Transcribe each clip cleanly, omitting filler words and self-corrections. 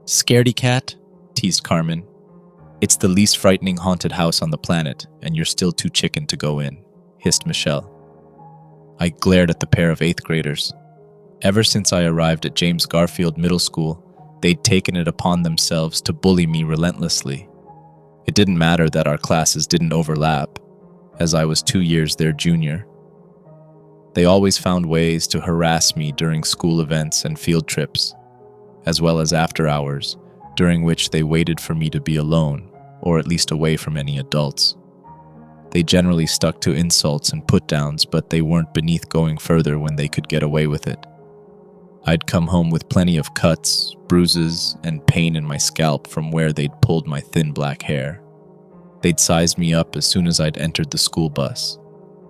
Scaredy cat? Teased Carmen. It's the least frightening haunted house on the planet, and you're still too chicken to go in, hissed Michelle. I glared at the pair of 8th graders. Ever since I arrived at James Garfield Middle School, they'd taken it upon themselves to bully me relentlessly. It didn't matter that our classes didn't overlap, as I was 2 years their junior. They always found ways to harass me during school events and field trips, as well as after hours, during which they waited for me to be alone, or at least away from any adults. They generally stuck to insults and put-downs, but they weren't beneath going further when they could get away with it. I'd come home with plenty of cuts, bruises, and pain in my scalp from where they'd pulled my thin black hair. They'd sized me up as soon as I'd entered the school bus.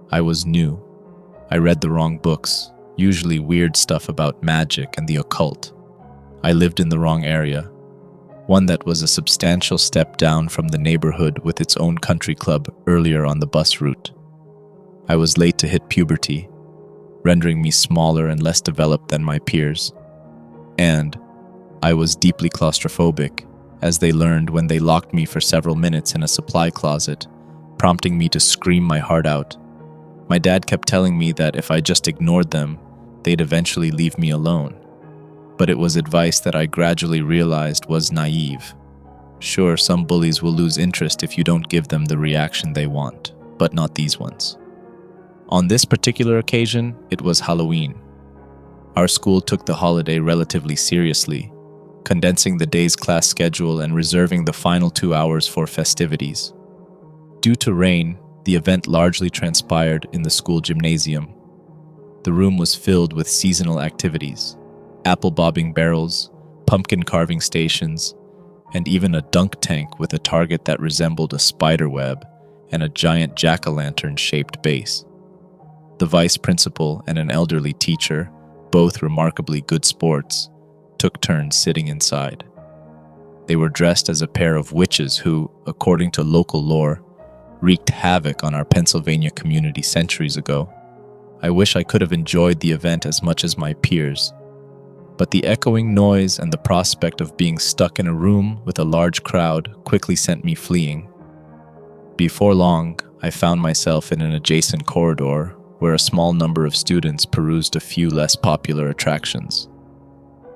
I was new. I read the wrong books, usually weird stuff about magic and the occult. I lived in the wrong area, one that was a substantial step down from the neighborhood with its own country club earlier on the bus route. I was late to hit puberty, rendering me smaller and less developed than my peers. And I was deeply claustrophobic, as they learned when they locked me for several minutes in a supply closet, prompting me to scream my heart out. My dad kept telling me that if I just ignored them, they'd eventually leave me alone. But it was advice that I gradually realized was naive. Sure, some bullies will lose interest if you don't give them the reaction they want, but not these ones. On this particular occasion, it was Halloween. Our school took the holiday relatively seriously, condensing the day's class schedule and reserving the final 2 hours for festivities. Due to rain, the event largely transpired in the school gymnasium. The room was filled with seasonal activities: apple bobbing barrels, pumpkin carving stations, and even a dunk tank with a target that resembled a spider web and a giant jack-o'-lantern-shaped base. The vice principal and an elderly teacher, both remarkably good sports, took turns sitting inside. They were dressed as a pair of witches who, according to local lore, wreaked havoc on our Pennsylvania community centuries ago. I wish I could have enjoyed the event as much as my peers, but the echoing noise and the prospect of being stuck in a room with a large crowd quickly sent me fleeing. Before long, I found myself in an adjacent corridor where a small number of students perused a few less popular attractions.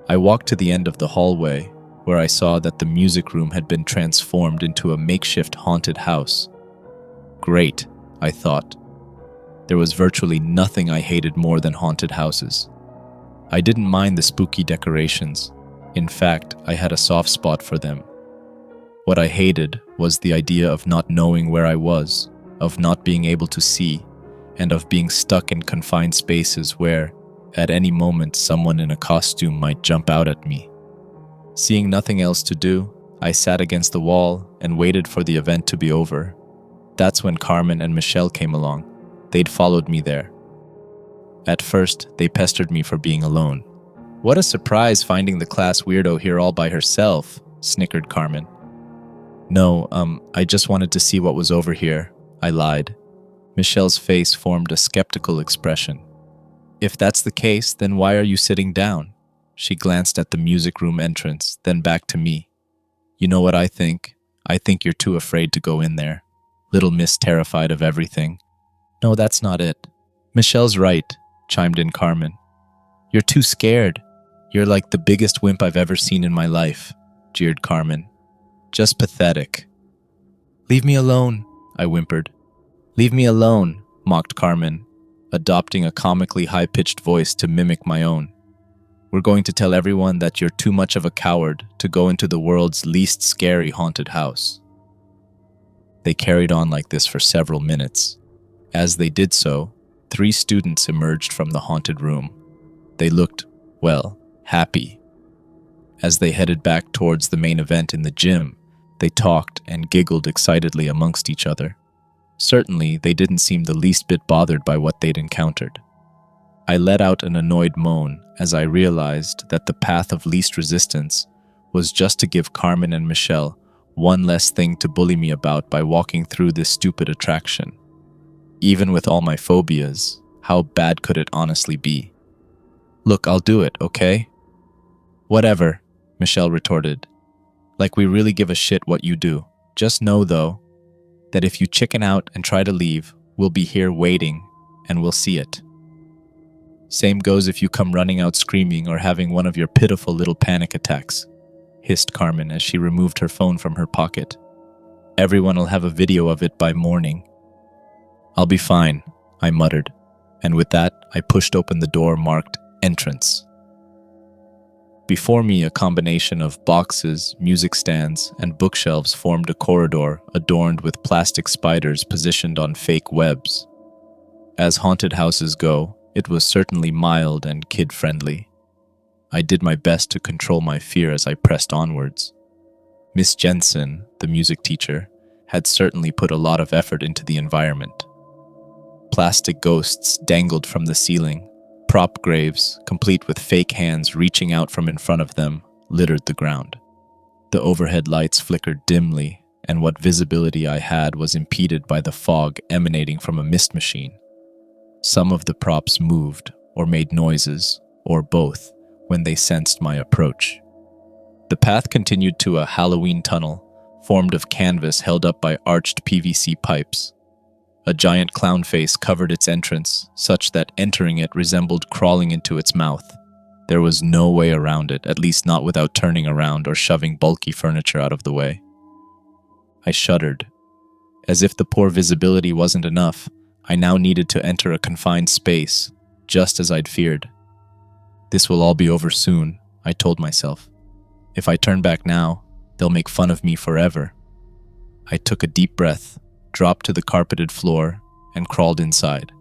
I walked to the end of the hallway, where I saw that the music room had been transformed into a makeshift haunted house. Great, I thought. There was virtually nothing I hated more than haunted houses. I didn't mind the spooky decorations. In fact, I had a soft spot for them. What I hated was the idea of not knowing where I was, of not being able to see, and of being stuck in confined spaces where, at any moment, someone in a costume might jump out at me. Seeing nothing else to do, I sat against the wall and waited for the event to be over. That's when Carmen and Michelle came along. They'd followed me there. At first, they pestered me for being alone. "What a surprise finding the class weirdo here all by herself," snickered Carmen. "No, I just wanted to see what was over here," I lied. Michelle's face formed a skeptical expression. "If that's the case, then why are you sitting down?" She glanced at the music room entrance, then back to me. "You know what I think? I think you're too afraid to go in there. Little Miss terrified of everything." "No, that's not it." "Michelle's right," chimed in Carmen. "You're too scared. You're like the biggest wimp I've ever seen in my life," jeered Carmen. "Just pathetic." "Leave me alone," I whimpered. "Leave me alone," mocked Carmen, adopting a comically high-pitched voice to mimic my own. "We're going to tell everyone that you're too much of a coward to go into the world's least scary haunted house." They carried on like this for several minutes. As they did so, 3 students emerged from the haunted room. They looked, well, happy. As they headed back towards the main event in the gym, they talked and giggled excitedly amongst each other. Certainly, they didn't seem the least bit bothered by what they'd encountered. I let out an annoyed moan as I realized that the path of least resistance was just to give Carmen and Michelle one less thing to bully me about by walking through this stupid attraction. Even with all my phobias, how bad could it honestly be? "Look, I'll do it, okay?" "Whatever," Michelle retorted, Like we really give a shit what you do. Just know, though, that if you chicken out and try to leave, we'll be here waiting, and we'll see it. Same goes if you come running out screaming or having one of your pitiful little panic attacks, hissed Carmen as she removed her phone from her pocket. Everyone will have a video of it by morning. I'll be fine, I muttered, and with that, I pushed open the door marked entrance. Before me, a combination of boxes, music stands, and bookshelves formed a corridor adorned with plastic spiders positioned on fake webs. As haunted houses go, it was certainly mild and kid-friendly. I did my best to control my fear as I pressed onwards. Miss Jensen, the music teacher, had certainly put a lot of effort into the environment. Plastic ghosts dangled from the ceiling. Prop graves, complete with fake hands reaching out from in front of them, littered the ground. The overhead lights flickered dimly, and what visibility I had was impeded by the fog emanating from a mist machine. Some of the props moved, or made noises, or both, when they sensed my approach. The path continued to a Halloween tunnel, formed of canvas held up by arched PVC pipes. A giant clown face covered its entrance, such that entering it resembled crawling into its mouth. There was no way around it, at least not without turning around or shoving bulky furniture out of the way. I shuddered. As if the poor visibility wasn't enough, I now needed to enter a confined space, just as I'd feared. This will all be over soon, I told myself. If I turn back now, they'll make fun of me forever. I took a deep breath, dropped to the carpeted floor, and crawled inside.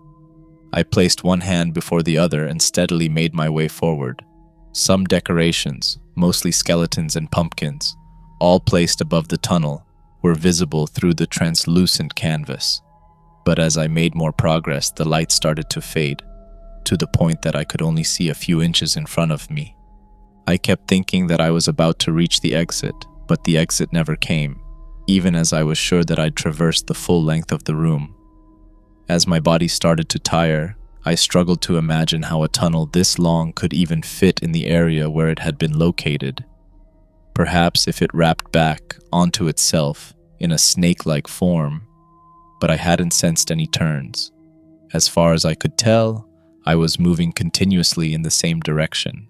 I placed one hand before the other and steadily made my way forward. Some decorations, mostly skeletons and pumpkins, all placed above the tunnel, were visible through the translucent canvas. But as I made more progress, the light started to fade, to the point that I could only see a few inches in front of me. I kept thinking that I was about to reach the exit, but the exit never came, even as I was sure that I'd traversed the full length of the room. As my body started to tire, I struggled to imagine how a tunnel this long could even fit in the area where it had been located. Perhaps if it wrapped back onto itself in a snake-like form, but I hadn't sensed any turns. As far as I could tell, I was moving continuously in the same direction.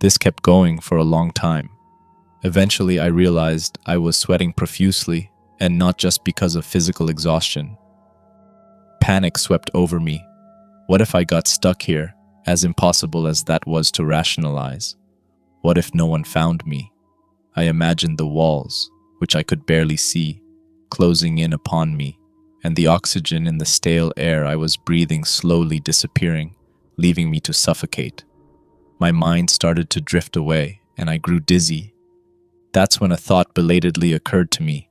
This kept going for a long time. Eventually, I realized I was sweating profusely, and not just because of physical exhaustion. Panic swept over me. What if I got stuck here, as impossible as that was to rationalize? What if no one found me? I imagined the walls, which I could barely see, closing in upon me, and the oxygen in the stale air I was breathing slowly disappearing, leaving me to suffocate. My mind started to drift away, and I grew dizzy. That's when a thought belatedly occurred to me.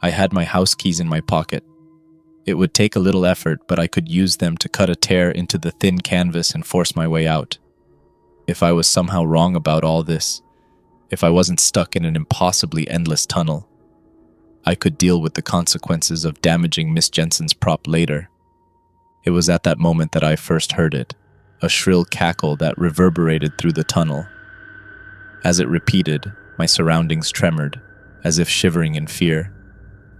I had my house keys in my pocket. It would take a little effort, but I could use them to cut a tear into the thin canvas and force my way out. If I was somehow wrong about all this, if I wasn't stuck in an impossibly endless tunnel, I could deal with the consequences of damaging Miss Jensen's prop later. It was at that moment that I first heard it, a shrill cackle that reverberated through the tunnel. As it repeated, my surroundings tremored, as if shivering in fear.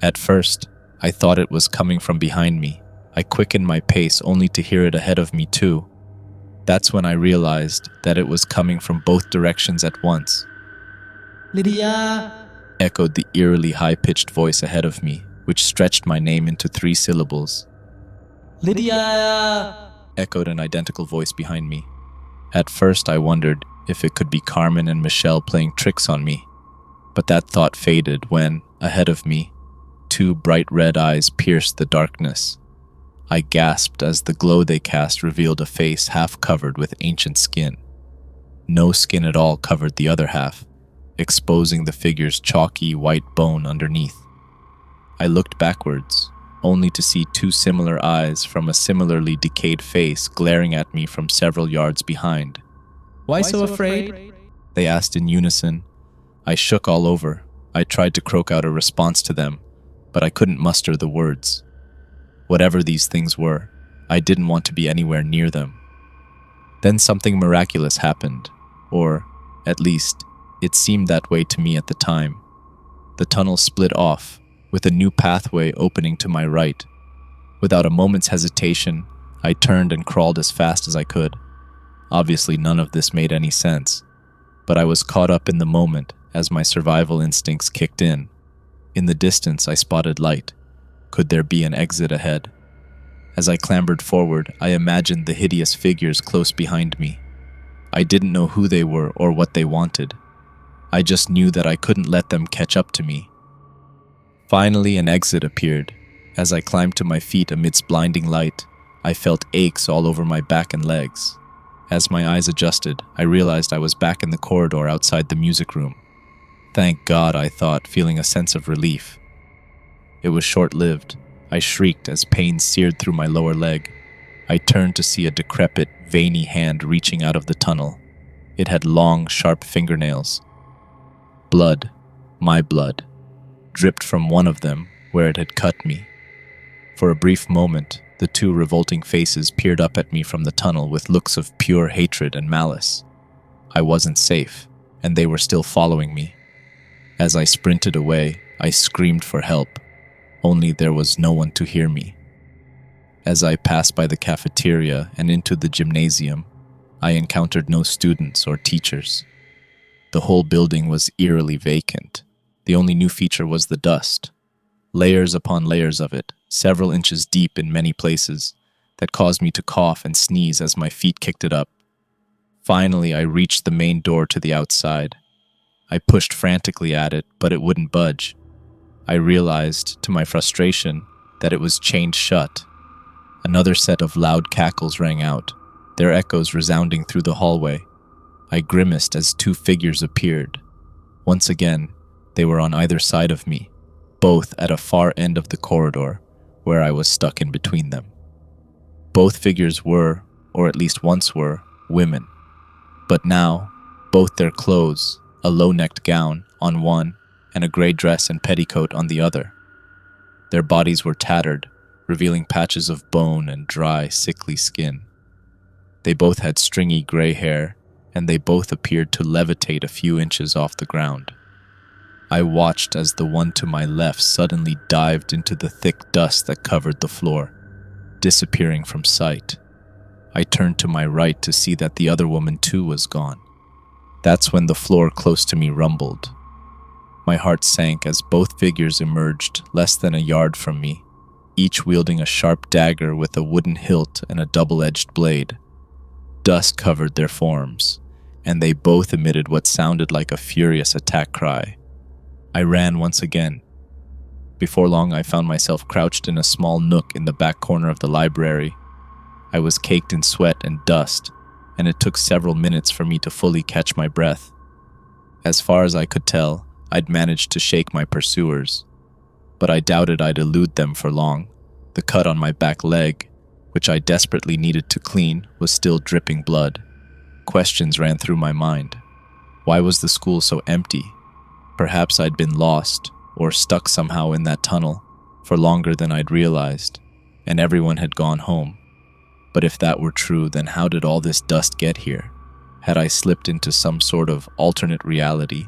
At first, I thought it was coming from behind me. I quickened my pace only to hear it ahead of me too. That's when I realized that it was coming from both directions at once. Lydia! Echoed the eerily high-pitched voice ahead of me, which stretched my name into 3 syllables. Lydia! Echoed an identical voice behind me. At first, I wondered if it could be Carmen and Michelle playing tricks on me, but that thought faded when, ahead of me, 2 bright red eyes pierced the darkness. I gasped as the glow they cast revealed a face half covered with ancient skin. No skin at all covered the other half, exposing the figure's chalky white bone underneath. I looked backwards, only to see 2 similar eyes from a similarly decayed face glaring at me from several yards behind. Why so afraid? They asked in unison. I shook all over. I tried to croak out a response to them, but I couldn't muster the words. Whatever these things were, I didn't want to be anywhere near them. Then something miraculous happened, or, at least, it seemed that way to me at the time. The tunnel split off, with a new pathway opening to my right. Without a moment's hesitation, I turned and crawled as fast as I could. Obviously, none of this made any sense, but I was caught up in the moment as my survival instincts kicked in. In the distance, I spotted light. Could there be an exit ahead? As I clambered forward, I imagined the hideous figures close behind me. I didn't know who they were or what they wanted. I just knew that I couldn't let them catch up to me. Finally, an exit appeared. As I climbed to my feet amidst blinding light, I felt aches all over my back and legs. As my eyes adjusted, I realized I was back in the corridor outside the music room. Thank God, I thought, feeling a sense of relief. It was short-lived. I shrieked as pain seared through my lower leg. I turned to see a decrepit, veiny hand reaching out of the tunnel. It had long, sharp fingernails. Blood, my blood, dripped from one of them where it had cut me. For a brief moment, the two revolting faces peered up at me from the tunnel with looks of pure hatred and malice. I wasn't safe, and they were still following me. As I sprinted away, I screamed for help, only there was no one to hear me. As I passed by the cafeteria and into the gymnasium, I encountered no students or teachers. The whole building was eerily vacant. The only new feature was the dust. Layers upon layers of it, several inches deep in many places, that caused me to cough and sneeze as my feet kicked it up. Finally, I reached the main door to the outside. I pushed frantically at it, but it wouldn't budge. I realized, to my frustration, that it was chained shut. Another set of loud cackles rang out, their echoes resounding through the hallway. I grimaced as two figures appeared. Once again, they were on either side of me, both at a far end of the corridor, where I was stuck in between them. Both figures were, or at least once were, women. But now, both their clothes, a low-necked gown on one and a gray dress and petticoat on the other. Their bodies were tattered, revealing patches of bone and dry, sickly skin. They both had stringy gray hair, and they both appeared to levitate a few inches off the ground. I watched as the one to my left suddenly dived into the thick dust that covered the floor, disappearing from sight. I turned to my right to see that the other woman too was gone. That's when the floor close to me rumbled. My heart sank as both figures emerged less than a yard from me, each wielding a sharp dagger with a wooden hilt and a double-edged blade. Dust covered their forms, and they both emitted what sounded like a furious attack cry. I ran once again. Before long, I found myself crouched in a small nook in the back corner of the library. I was caked in sweat and dust, and it took several minutes for me to fully catch my breath. As far as I could tell, I'd managed to shake my pursuers, but I doubted I'd elude them for long. The cut on my back leg, which I desperately needed to clean, was still dripping blood. Questions ran through my mind. Why was the school so empty? Perhaps I'd been lost, or stuck somehow in that tunnel, for longer than I'd realized, and everyone had gone home. But if that were true, then how did all this dust get here? Had I slipped into some sort of alternate reality?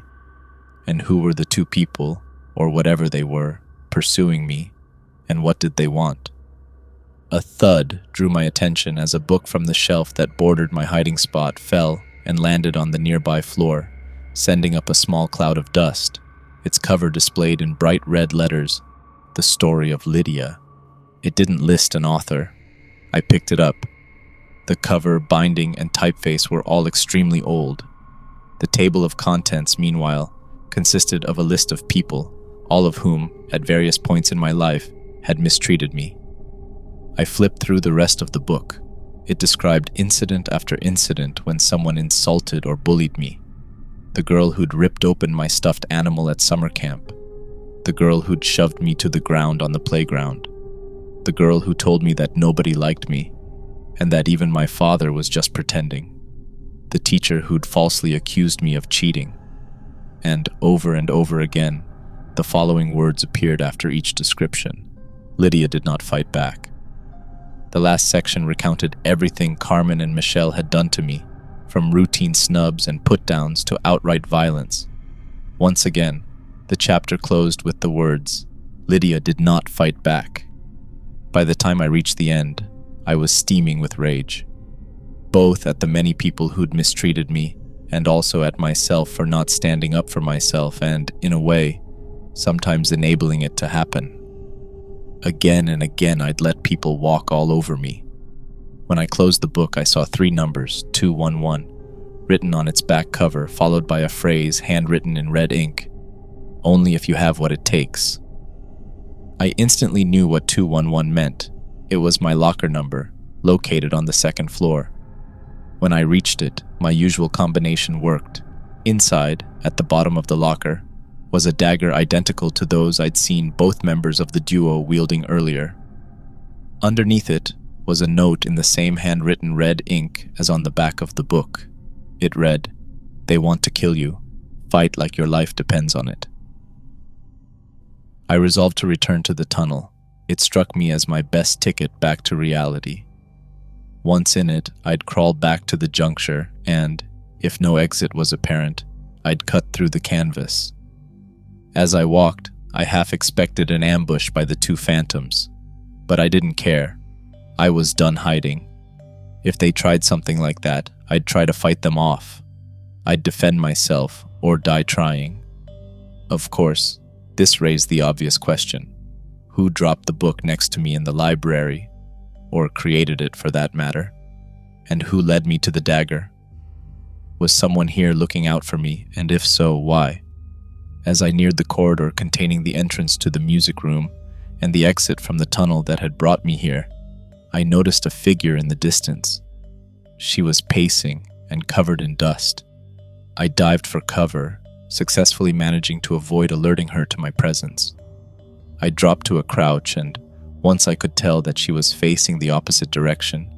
And who were the two people, or whatever they were, pursuing me, and what did they want? A thud drew my attention as a book from the shelf that bordered my hiding spot fell and landed on the nearby floor, sending up a small cloud of dust. Its cover displayed in bright red letters, "The Story of Lydia." It didn't list an author. I picked it up. The cover, binding, and typeface were all extremely old. The table of contents, meanwhile, consisted of a list of people, all of whom, at various points in my life, had mistreated me. I flipped through the rest of the book. It described incident after incident when someone insulted or bullied me. The girl who'd ripped open my stuffed animal at summer camp. The girl who'd shoved me to the ground on the playground. The girl who told me that nobody liked me, and that even my father was just pretending. The teacher who'd falsely accused me of cheating. And over again, the following words appeared after each description. Lydia did not fight back. The last section recounted everything Carmen and Michelle had done to me, from routine snubs and put-downs to outright violence. Once again, The chapter closed with the words, "Lydia did not fight back." By the time I reached the end, I was steaming with rage, both at the many people who'd mistreated me and also at myself for not standing up for myself and, in a way, sometimes enabling it to happen. Again and again, I'd let people walk all over me. When I closed the book, I saw 3 numbers, 211, written on its back cover, followed by a phrase handwritten in red ink, "Only if you have what it takes." I instantly knew what 211 meant. It was my locker number, located on the 2nd floor. When I reached it, my usual combination worked. Inside, at the bottom of the locker, was a dagger identical to those I'd seen both members of the duo wielding earlier. Underneath it was a note in the same handwritten red ink as on the back of the book. It read, "They want to kill you. Fight like your life depends on it." I resolved to return to the tunnel. It struck me as my best ticket back to reality. Once in it, I'd crawl back to the juncture and, if no exit was apparent, I'd cut through the canvas. As I walked, I half expected an ambush by the 2 phantoms, but I didn't care. I was done hiding. If they tried something like that, I'd try to fight them off. I'd defend myself or die trying. Of course, this raised the obvious question: who dropped the book next to me in the library, or created it for that matter? And who led me to the dagger? Was someone here looking out for me, and if so, why? As I neared the corridor containing the entrance to the music room and the exit from the tunnel that had brought me here, I noticed a figure in the distance. She was pacing and covered in dust. I dived for cover, successfully managing to avoid alerting her to my presence. I dropped to a crouch and, once I could tell that she was facing the opposite direction,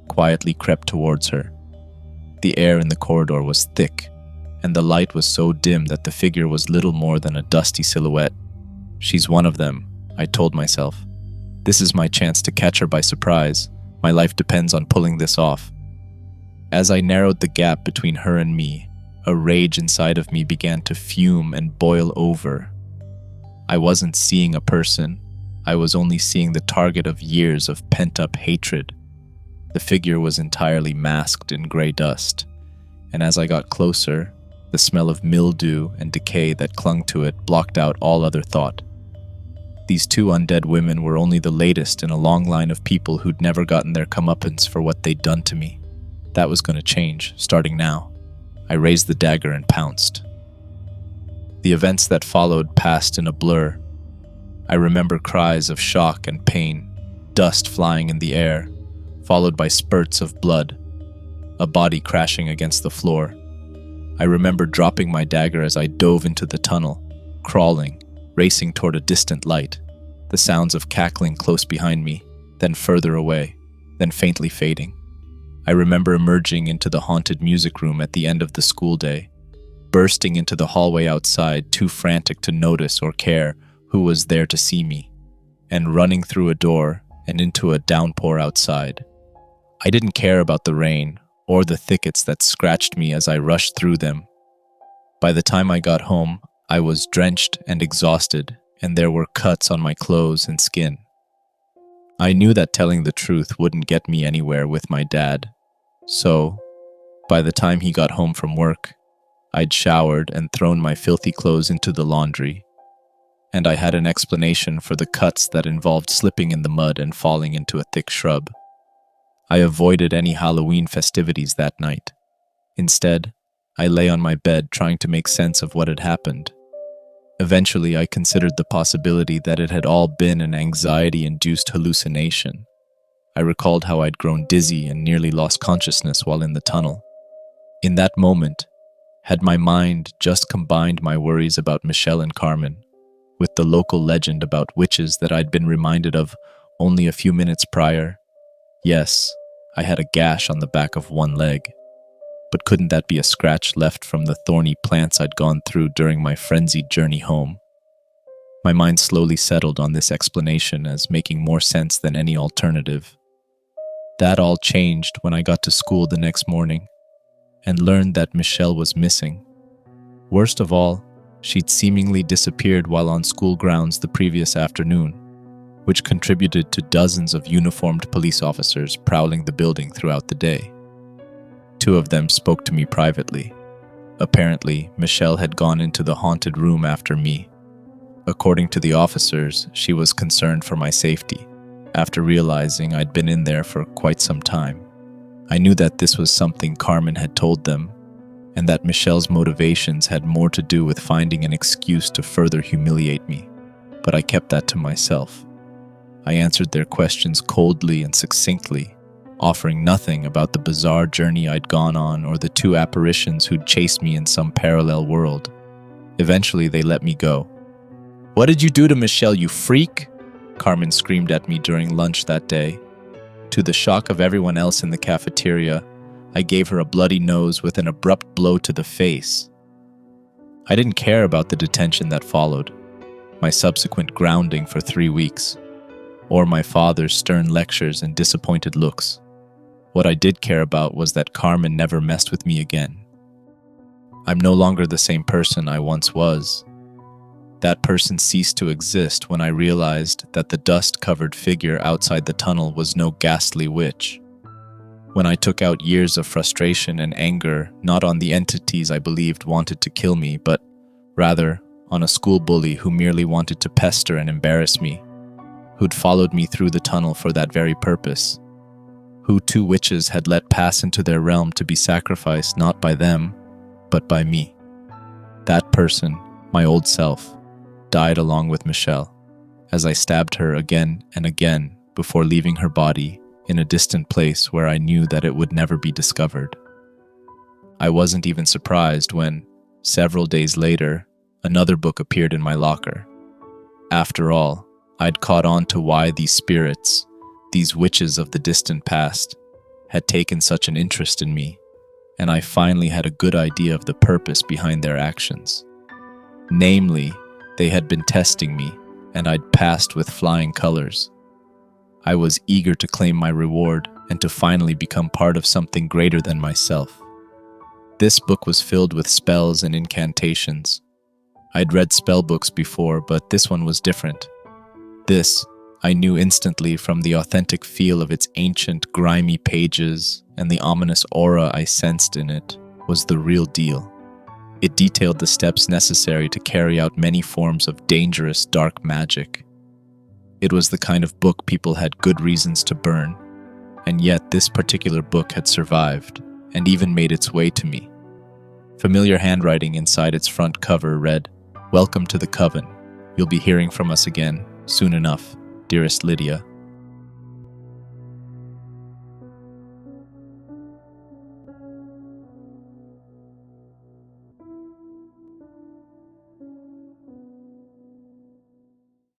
quietly crept towards her. The air in the corridor was thick, and the light was so dim that the figure was little more than a dusty silhouette. She's one of them, I told myself. This is my chance to catch her by surprise. My life depends on pulling this off. As I narrowed the gap between her and me, a rage inside of me began to fume and boil over. I wasn't seeing a person. I was only seeing the target of years of pent-up hatred. The figure was entirely masked in gray dust, and as I got closer, the smell of mildew and decay that clung to it blocked out all other thought. These 2 undead women were only the latest in a long line of people who'd never gotten their comeuppance for what they'd done to me. That was going to change, starting now. I raised the dagger and pounced. The events that followed passed in a blur. I remember cries of shock and pain, dust flying in the air, followed by spurts of blood, a body crashing against the floor. I remember dropping my dagger as I dove into the tunnel, crawling, racing toward a distant light, the sounds of cackling close behind me, then further away, then faintly fading. I remember emerging into the haunted music room at the end of the school day, bursting into the hallway outside, too frantic to notice or care who was there to see me, and running through a door and into a downpour outside. I didn't care about the rain or the thickets that scratched me as I rushed through them. By the time I got home, I was drenched and exhausted, and there were cuts on my clothes and skin. I knew that telling the truth wouldn't get me anywhere with my dad, so, by the time he got home from work, I'd showered and thrown my filthy clothes into the laundry, and I had an explanation for the cuts that involved slipping in the mud and falling into a thick shrub. I avoided any Halloween festivities that night. Instead, I lay on my bed trying to make sense of what had happened. Eventually, I considered the possibility that it had all been an anxiety-induced hallucination. I recalled how I'd grown dizzy and nearly lost consciousness while in the tunnel. In that moment, had my mind just combined my worries about Michelle and Carmen with the local legend about witches that I'd been reminded of only a few minutes prior? Yes, I had a gash on the back of one leg. But couldn't that be a scratch left from the thorny plants I'd gone through during my frenzied journey home? My mind slowly settled on this explanation as making more sense than any alternative. That all changed when I got to school the next morning and learned that Michelle was missing. Worst of all, She'd seemingly disappeared while on school grounds the previous afternoon, which contributed to dozens of uniformed police officers prowling the building throughout the day. 2 of them spoke to me privately. Apparently, Michelle had gone into the haunted room after me. According to the officers, she was concerned for my safety, after realizing I'd been in there for quite some time. I knew that this was something Carmen had told them, and that Michelle's motivations had more to do with finding an excuse to further humiliate me, but I kept that to myself. I answered their questions coldly and succinctly, offering nothing about the bizarre journey I'd gone on or the 2 apparitions who'd chased me in some parallel world. Eventually, they let me go. "What did you do to Michelle, you freak?" Carmen screamed at me during lunch that day. To the shock of everyone else in the cafeteria, I gave her a bloody nose with an abrupt blow to the face. I didn't care about the detention that followed, my subsequent grounding for 3 weeks, or my father's stern lectures and disappointed looks. What I did care about was that Carmen never messed with me again. I'm no longer the same person I once was. That person ceased to exist when I realized that the dust-covered figure outside the tunnel was no ghastly witch. When I took out years of frustration and anger not on the entities I believed wanted to kill me, but rather on a school bully who merely wanted to pester and embarrass me, who'd followed me through the tunnel for that very purpose, who 2 witches had let pass into their realm to be sacrificed not by them, but by me. That person, my old self, died along with Michelle, as I stabbed her again and again before leaving her body in a distant place where I knew that it would never be discovered. I wasn't even surprised when, several days later, another book appeared in my locker. After all, I'd caught on to why these spirits, these witches of the distant past, had taken such an interest in me, and I finally had a good idea of the purpose behind their actions. Namely, they had been testing me, and I'd passed with flying colors. I was eager to claim my reward and to finally become part of something greater than myself. This book was filled with spells and incantations. I'd read spell books before, but this one was different. This, I knew instantly from the authentic feel of its ancient, grimy pages and the ominous aura I sensed in it, was the real deal. It detailed the steps necessary to carry out many forms of dangerous dark magic. It was the kind of book people had good reasons to burn, and yet this particular book had survived and even made its way to me. Familiar handwriting inside its front cover read, "Welcome to the Coven. You'll be hearing from us again soon enough, dearest Lydia."